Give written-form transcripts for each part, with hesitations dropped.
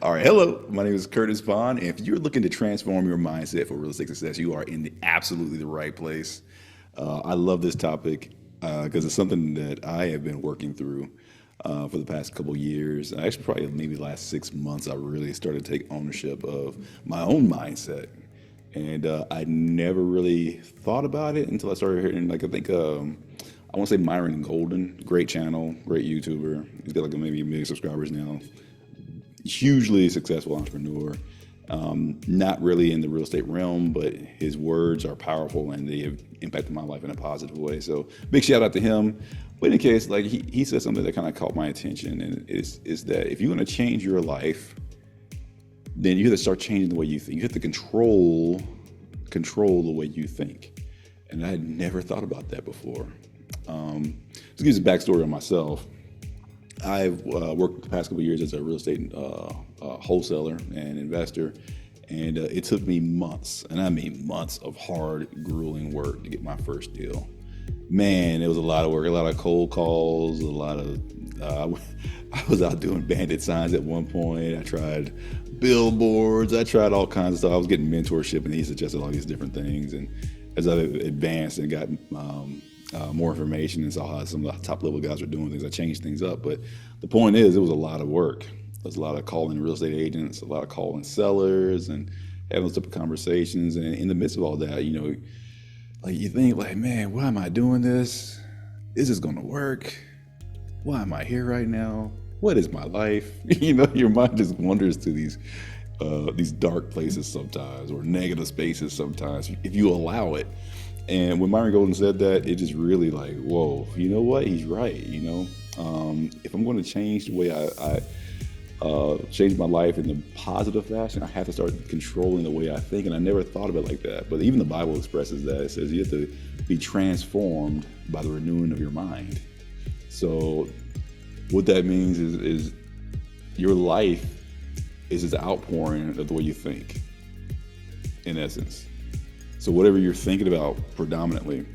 All right, hello. My name is Curtis Bond. And if you're looking to transform your mindset for real estate success, you are in absolutely the right place. I love this topic because it's something that I have been working through for the past couple years. Actually, probably maybe the last 6 months, I really started to take ownership of my own mindset. And I never really thought about it until I started hearing, like, I want to say Myron Golden, great channel, great YouTuber. He's got like maybe 1 million subscribers now. Hugely successful entrepreneur. Not really in the real estate realm, but his words are powerful and they have impacted my life in a positive way. So big shout out to him. But in any case, like he said something that kind of caught my attention, and is that if you want to change your life, then you have to start changing the way you think. You have to control the way you think. And I had never thought about that before. To give you a backstory on myself, I've worked the past couple of years as a real estate wholesaler and investor, and it took me months, and I mean months of hard, grueling work to get my first deal. Man, it was a lot of work, a lot of cold calls, a lot of I was out doing bandit signs at one point. I tried billboards, I tried all kinds of stuff. I was getting mentorship, and he suggested all these different things. And as I advanced and got more information and saw how some of the top level guys were doing things, I changed things up. But the point is, it was a lot of work. There's a lot of calling real estate agents, a lot of calling sellers, and having those type of conversations. And in the midst of all that, like you think, like, man, why am I doing this? Is this going to work? Why am I here right now? What is my life? Your mind just wanders to these dark places sometimes, or negative spaces sometimes, if you allow it. And when Myron Golden said that, it just really like, whoa, you know what? He's right. If I'm going to change the way I change my life in a positive fashion, I have to start controlling the way I think. And I never thought of it like that. But even the Bible expresses that. It says you have to be transformed by the renewing of your mind. So what that means is your life is this outpouring of the way you think, in essence. So whatever you're thinking about predominantly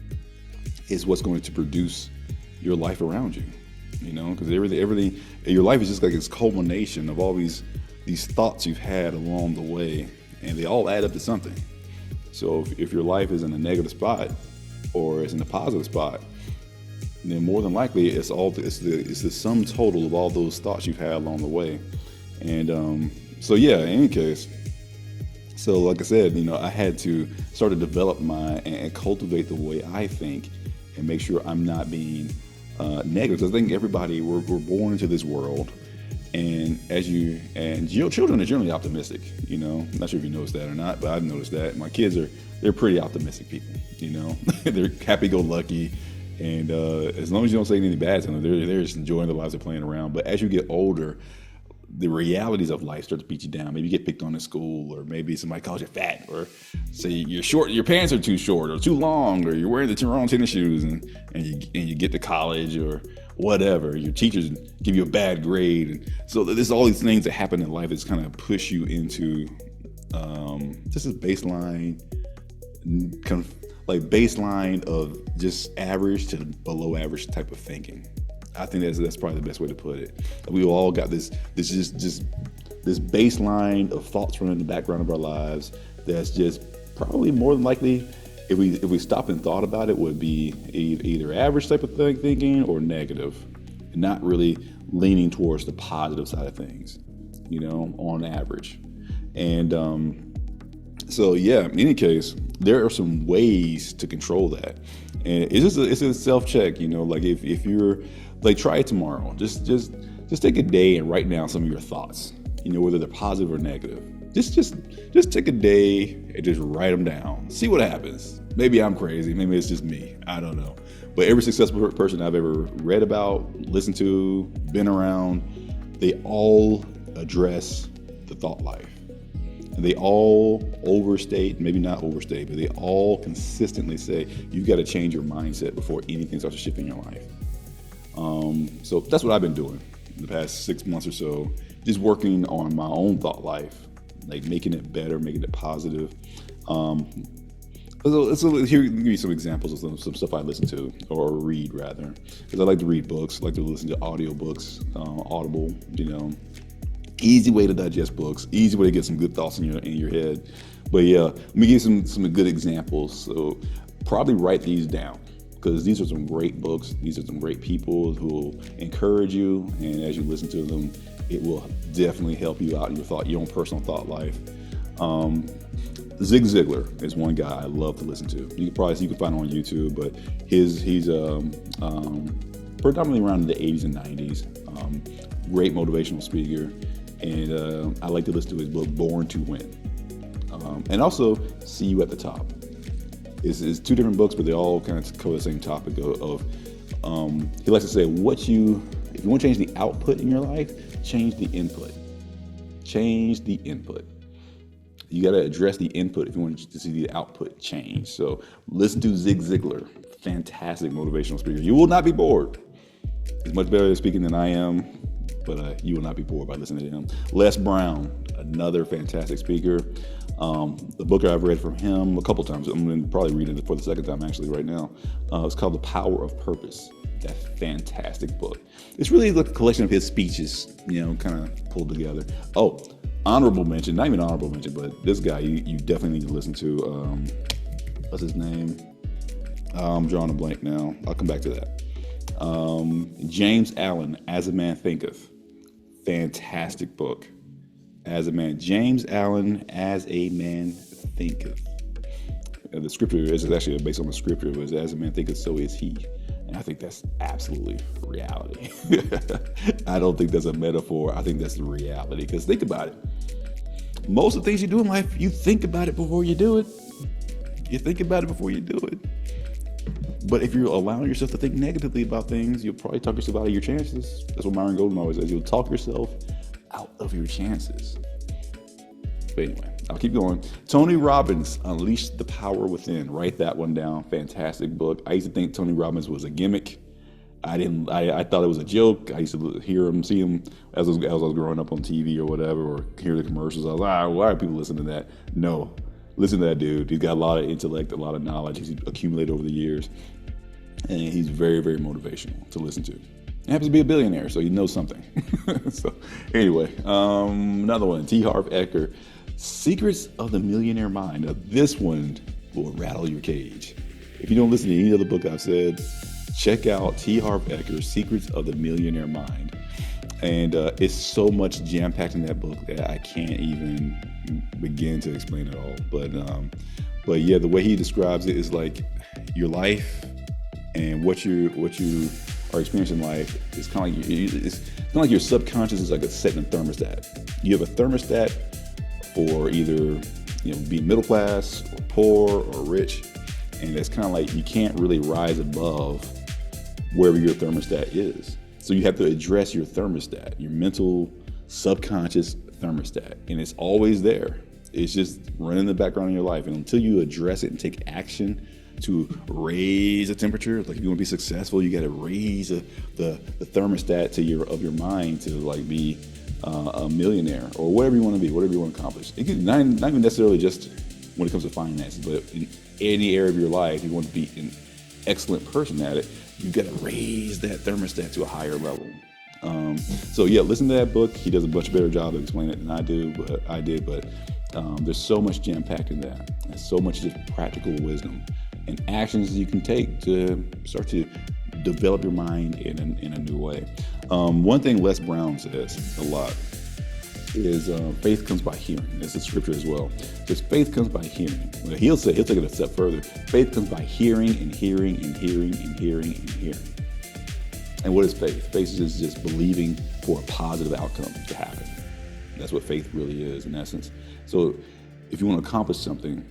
is what's going to produce your life around you, because everything, your life is just like this culmination of all these thoughts you've had along the way, and they all add up to something. So if your life is in a negative spot or it's in a positive spot, then more than likely it's the sum total of all those thoughts you've had along the way. And so yeah, in any case, so like I said, I had to start to develop and cultivate the way I think, and make sure I'm not being negative. Because I think everybody, we're born into this world, and children are generally optimistic. I'm not sure if you noticed that or not, but I've noticed that my kids they're pretty optimistic people. They're happy-go-lucky. And as long as you don't say anything bad to them, they're just enjoying the lives they're playing around. But as you get older, the realities of life start to beat you down. Maybe you get picked on in school, or maybe somebody calls you fat, or say you're short, your pants are too short or too long, or you're wearing the wrong tennis shoes, and you get to college or whatever. Your teachers give you a bad grade. And so there's all these things that happen in life that's kind of push you into just a baseline of just average to below average type of thinking. I think that's probably the best way to put it. We all got this baseline of thoughts running in the background of our lives that's just probably more than likely, if we stop and thought about it, would be either average type of thinking or negative, and not really leaning towards the positive side of things, on average. And so yeah, in any case, there are some ways to control that, and it's a self-check. Like if you're like, try it tomorrow. Just take a day and write down some of your thoughts. Whether they're positive or negative. Just take a day and just write them down. See what happens. Maybe I'm crazy. Maybe it's just me. I don't know. But every successful person I've ever read about, listened to, been around, they all address the thought life. And they all overstate, maybe not overstate, but they all consistently say, you've got to change your mindset before anything starts to shift in your life. So that's what I've been doing the past 6 months or so, just working on my own thought life, like making it better, making it positive. Here, give me some examples of some stuff I listen to or read rather, because I like to read books, I like to listen to audiobooks, Audible. Easy way to digest books, easy way to get some good thoughts in your head. But yeah, let me give you some good examples. So probably write these down, because these are some great books. These are some great people who will encourage you, and as you listen to them, it will definitely help you out in your own personal thought life. Zig Ziglar is one guy I love to listen to. You can find him on YouTube, but he's predominantly around the 80s and 90s. Great motivational speaker, and I like to listen to his book Born to Win, and also See You at the Top. It's two different books, but they all kind of cover the same topic of he likes to say, if you want to change the output in your life, change the input. Change the input. You got to address the input if you want to see the output change. So listen to Zig Ziglar, fantastic motivational speaker. You will not be bored. He's much better at speaking than I am, but you will not be bored by listening to him. Les Brown, another fantastic speaker. The book I've read from him a couple times. I'm going to probably read it for the second time actually right now. It's called The Power of Purpose. That fantastic book. It's really like a collection of his speeches, kind of pulled together. Oh, honorable mention, not even honorable mention, but this guy you definitely need to listen to. What's his name? I'm drawing a blank now. I'll come back to that. James Allen, As a Man Thinketh. Fantastic book. James Allen, As a Man Thinketh. The scripture is actually based on the scripture, but it's, as a man thinketh, so is he. And I think that's absolutely reality. I don't think that's a metaphor. I think that's the reality. Because think about it. Most of the things you do in life, you think about it before you do it. You think about it before you do it. But if you're allowing yourself to think negatively about things, you'll probably talk yourself out of your chances. That's what Myron Golden always says. You'll talk yourself out of your chances. But anyway, I'll keep going. Tony Robbins, Unleash the Power Within. Write that one down. Fantastic book. I used to think Tony Robbins was a gimmick. I thought it was a joke. I used to see him as I was growing up on TV or whatever, or hear the commercials. I was like, why are people listening to that? No, listen to that dude. He's got a lot of intellect, a lot of knowledge he's accumulated over the years, and he's very, very motivational to listen to. He happens to be a billionaire, so he knows something. So anyway, another one, T. Harv Eker, Secrets of the Millionaire Mind. Now, this one will rattle your cage. If you don't listen to any other book I've said, check out T. Harv Eker's Secrets of the Millionaire Mind. And it's so much jam-packed in that book that I can't even begin to explain it all. But yeah, the way he describes it is like your life and what you are experiencing in life is kind of it's kind of like your subconscious is like a setting thermostat. You have a thermostat for either being middle class or poor or rich, and it's kind of like you can't really rise above wherever your thermostat is. So you have to address your thermostat, your mental subconscious thermostat, and it's always there. It's just running in the background of your life, and until you address it and take action to raise the temperature, like if you want to be successful, you got to raise the thermostat of your mind to like be a millionaire or whatever you want to be, whatever you want to accomplish. It can not even necessarily just when it comes to finances, but in any area of your life, you want to be an excellent person at it. You've got to raise that thermostat to a higher level. So yeah, listen to that book. He does a much better job of explaining it than I did, but there's so much jam-packed in that. There's so much just practical wisdom and actions you can take to start to develop your mind in a new way. One thing Les Brown says a lot is faith comes by hearing. That's a scripture as well. Because faith comes by hearing. Well, he'll take it a step further. Faith comes by hearing and hearing and hearing and hearing and hearing. And what is faith? Faith is just believing for a positive outcome to happen. That's what faith really is in essence. So if you want to accomplish something,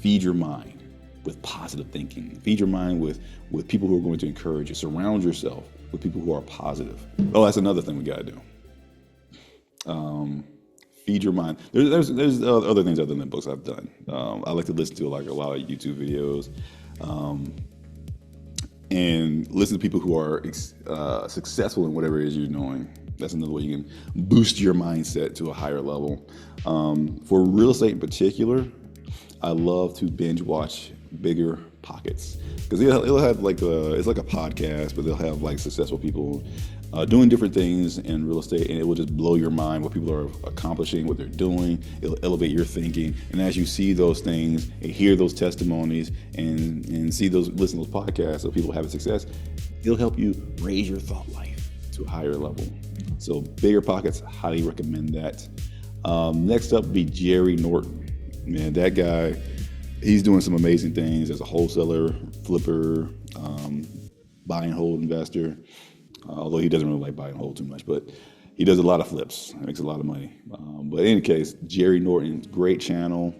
feed your mind with positive thinking. Feed your mind with people who are going to encourage you. Surround yourself with people who are positive. Oh, that's another thing we got to do. Feed your mind. There's other things other than books I've done. I like to listen to like a lot of YouTube videos, and listen to people who are successful in whatever it is you're doing. That's another way you can boost your mindset to a higher level. For real estate in particular, I love to binge watch Bigger Pockets because it'll have like it's like a podcast, but they'll have like successful people doing different things in real estate, and it will just blow your mind what people are accomplishing, what they're doing. It'll elevate your thinking, and as you see those things and hear those testimonies and see those, listen to those podcasts of people having success, it'll help you raise your thought life to a higher level. So Bigger Pockets, highly recommend that. Next up would be Jerry Norton. Man, that guy, he's doing some amazing things as a wholesaler, flipper, buy and hold investor. Although he doesn't really like buy and hold too much, but he does a lot of flips, makes a lot of money. But in any case, Jerry Norton, great channel.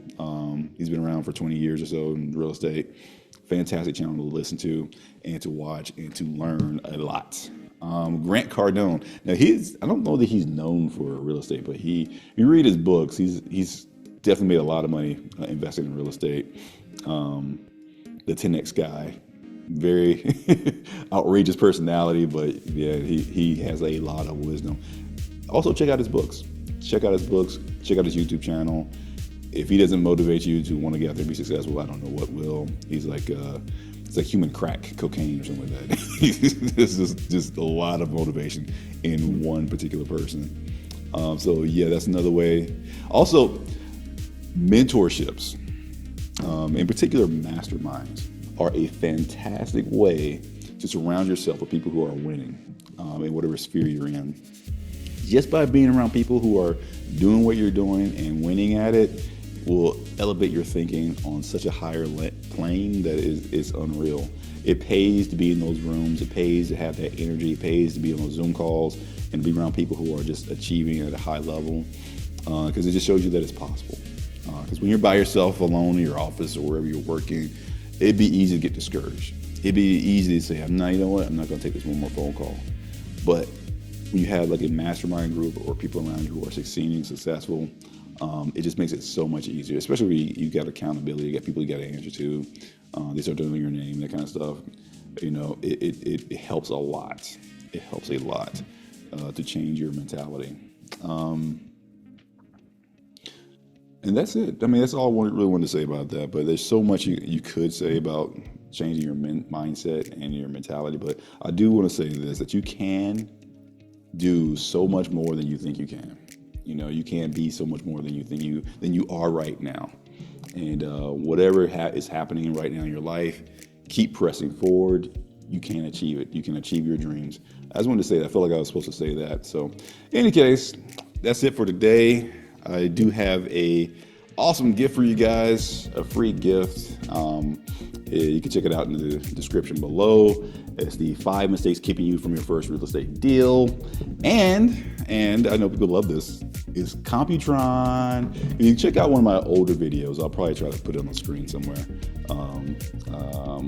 He's been around for 20 years or so in real estate. Fantastic channel to listen to and to watch and to learn a lot. Grant Cardone. Now I don't know that he's known for real estate, but you read his books, he's definitely made a lot of money investing in real estate. The 10X guy, very outrageous personality, but yeah, he has a lot of wisdom. Also, check out his books. Check out his YouTube channel. If he doesn't motivate you to want to get out there and be successful, I don't know what will. He's like it's like human crack cocaine or something like that. This is just a lot of motivation in one particular person. So yeah, that's another way. Also, mentorships, in particular masterminds, are a fantastic way to surround yourself with people who are winning in whatever sphere you're in. Just by being around people who are doing what you're doing and winning at it will elevate your thinking on such a higher plane that is unreal. It pays to be in those rooms. It pays to have that energy. It pays to be on those Zoom calls and be around people who are just achieving at a high level, because it just shows you that it's possible. Because when you're by yourself alone in your office or wherever you're working, it'd be easy to get discouraged. It'd be easy to say, you know what, I'm not going to take this one more phone call. But when you have like a mastermind group or people around you who are succeeding, successful, it just makes it so much easier, especially when you got accountability, you got people you got to answer to, they start doing your name, that kind of stuff. You know, it helps a lot. It helps a lot to change your mentality. And that's it. I mean, that's all I really wanted to say about that. But there's so much you could say about changing your mindset and your mentality. But I do want to say this, that you can do so much more than you think you can. You know, you can be so much more than you are right now. And whatever is happening right now in your life, keep pressing forward. You can achieve it. You can achieve your dreams. I just wanted to say that. I felt like I was supposed to say that. So in any case, that's it for today. I do have a awesome gift for you guys, a free gift. You can check it out in the description below. It's the 5 mistakes keeping you from your first real estate deal. And I know people love this, is Computron. You can check out one of my older videos. I'll probably try to put it on the screen somewhere.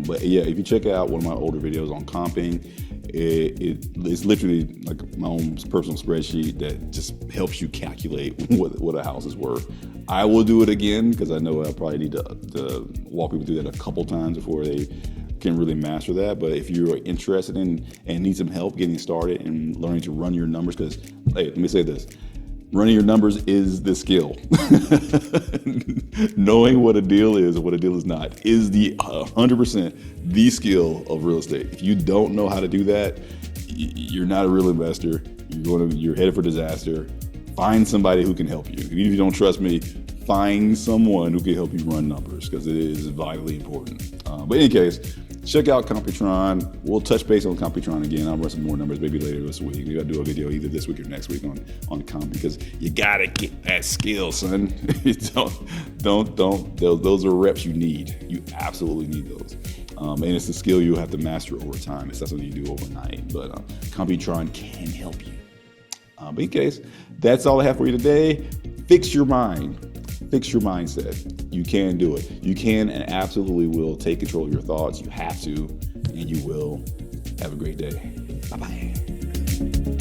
But yeah, if you check out one of my older videos on comping, it's literally like my own personal spreadsheet that just helps you calculate what a house is worth. I will do it again because I know I probably need to walk people through that a couple times before they can really master that. But if you're interested in and need some help getting started and learning to run your numbers, because hey, let me say this. Running your numbers is the skill. Knowing what a deal is and what a deal is not is the 100% the skill of real estate. If you don't know how to do that, you're not a real investor. You're headed for disaster. Find somebody who can help you. Even if you don't trust me, find someone who can help you run numbers because it is vitally important. But in any case, check out Computron. We'll touch base on Computron again. I'll run some more numbers maybe later this week. Maybe I'll do a video either this week or next week on comp because you gotta get that skill, son. don't. Those are reps you need. You absolutely need those. And it's a skill you have to master over time. It's not something you do overnight. But Computron can help you. But in case, that's all I have for you today. Fix your mind. Fix your mindset. You can do it. You can and absolutely will take control of your thoughts. You have to, and you will. Have a great day. Bye-bye.